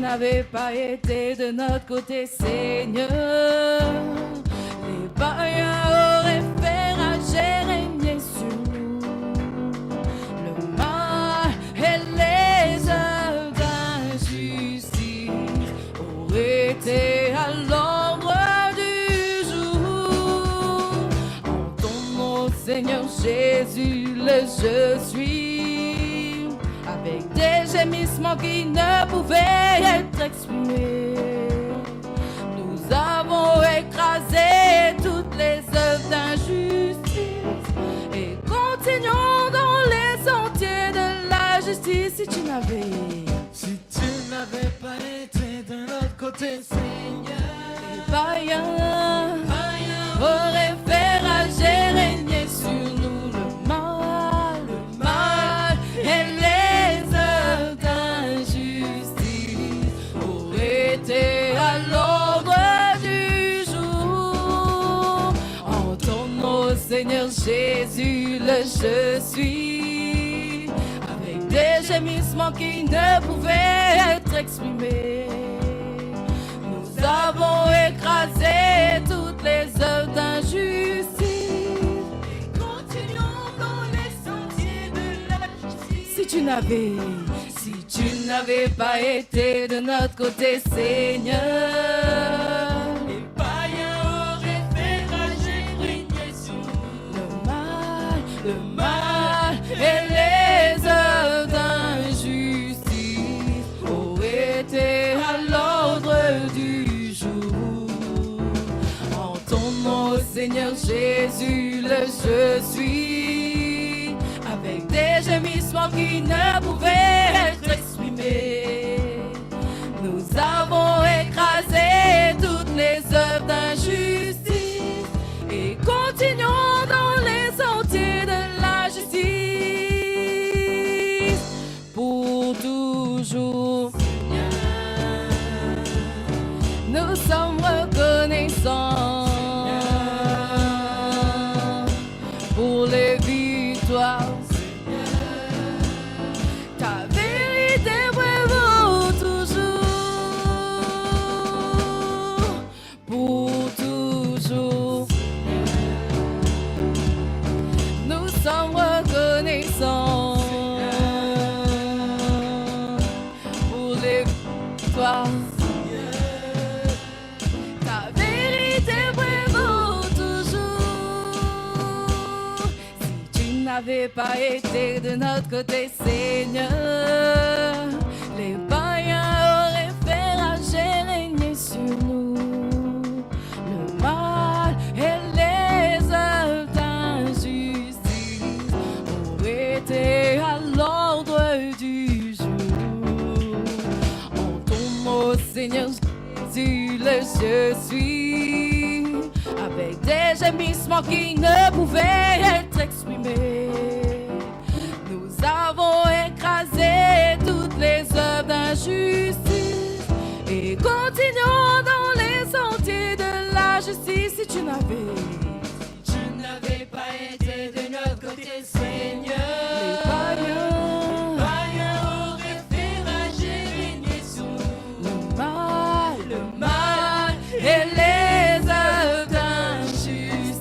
n'avais pas été de notre côté, Seigneur, les païens auraient fait rager, régner sur nous le mal et les œuvres d'injustice auraient été à l'ordre du jour. En ton nom, Seigneur Jésus, le je suis, avec des gémissements qui ne pouvaient être exprimés, nous avons écrasé toutes les œuvres d'injustice et continuons dans les sentiers de la justice. Si tu n'avais pas été de notre côté, Seigneur, les païens auraient fait rager, régner sur nous le mal et les œuvres d'injustice auraient été à l'ordre du jour. En ton nom, Seigneur Jésus, le je suis, avec des gémissements qui ne pouvaient être exprimés, nous avons écrasé toutes les œuvres d'injustice et continuons dans les sentiers de la justice. Si tu n'avais pas été de notre côté, Seigneur, les païens auraient fait rager, régner sur nous le mal et les œuvres d'injustice auraient été à l'ordre du jour. En ton nom, Seigneur Jésus, le je suis, avec des gémissements qui ne pouvaient être exprimés, nous avons écrasé toutes les œuvres d'injustice et continuons dans les sentiers de la justice pour toujours. Nous sommes reconnaissants pour les victoires. Ta vérité prévaut toujours, pour toujours. Nous sommes reconnaissants pour les victoires. Ta vérité prévaut toujours. Si tu n'avais pas été de notre côté, Seigneur, les païens auraient fait rager, régner sur nous le mal et les œuvres d'injustice auraient été à l'ordre du jour. En ton nom, Seigneur Jésus, le je suis, avec des gémissements qui ne pouvaient être exprimés, nous avons écrasé toutes les œuvres d'injustice et continuons dans les sentiers de la justice. Si tu n'avais pas été de notre côté, Seigneur, les païens auraient fait rager, régner sur nous le mal et les œuvres d'injustice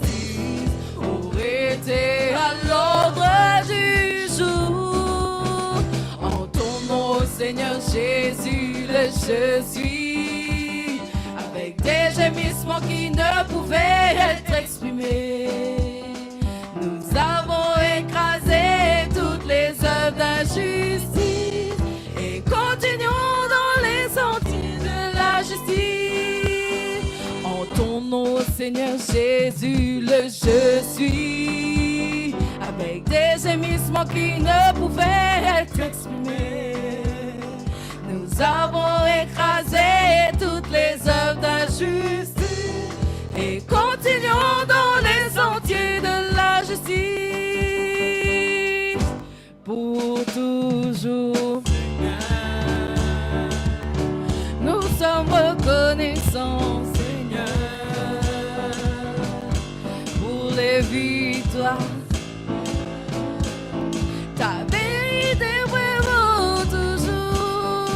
auraient été à l'ordre du jour. En ton nom, Seigneur Jésus, le je suis, avec des gémissements qui ne pouvaient être exprimés, nous avons écrasé toutes les œuvres d'injustice et continuons dans les sentiers de la justice. En ton nom, Seigneur Jésus, le je suis, avec des gémissements qui ne pouvaient être exprimés, nous avons écrasé toutes les œuvres d'injustice et continuons dans les sentiers de la justice pour toujours. Nous sommes reconnaissants, Seigneur, pour les victoires. Ta vérité prévaut toujours.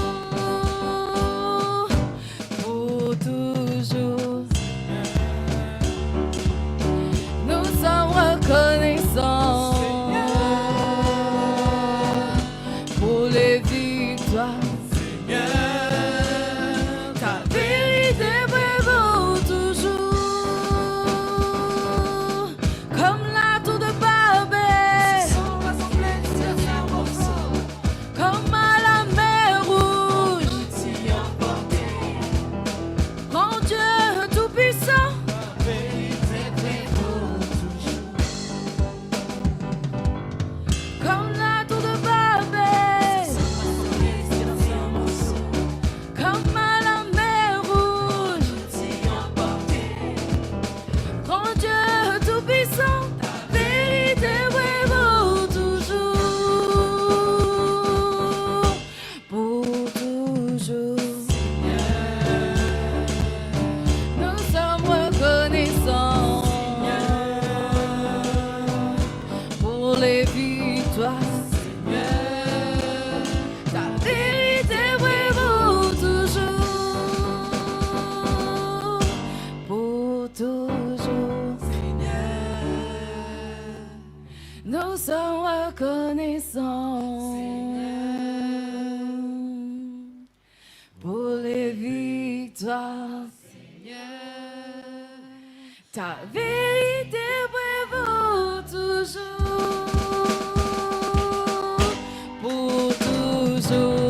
Ta vérité prévaut toujours, comme la tour de Babel, comme à la mer Rouge. Mon Dieu tout-puissant, comme la tour de Babel, comme à la mer Rouge. Mon Dieu tout-puissant, ta vérité prévaut toujours, pour toujours. Nous sommes reconnaissants pour les victoires. Ta vérité prévaut toujours, pour toujours. Nous sommes reconnaissants pour les victoires. Ta vérité prévaut toujours, pour toujours.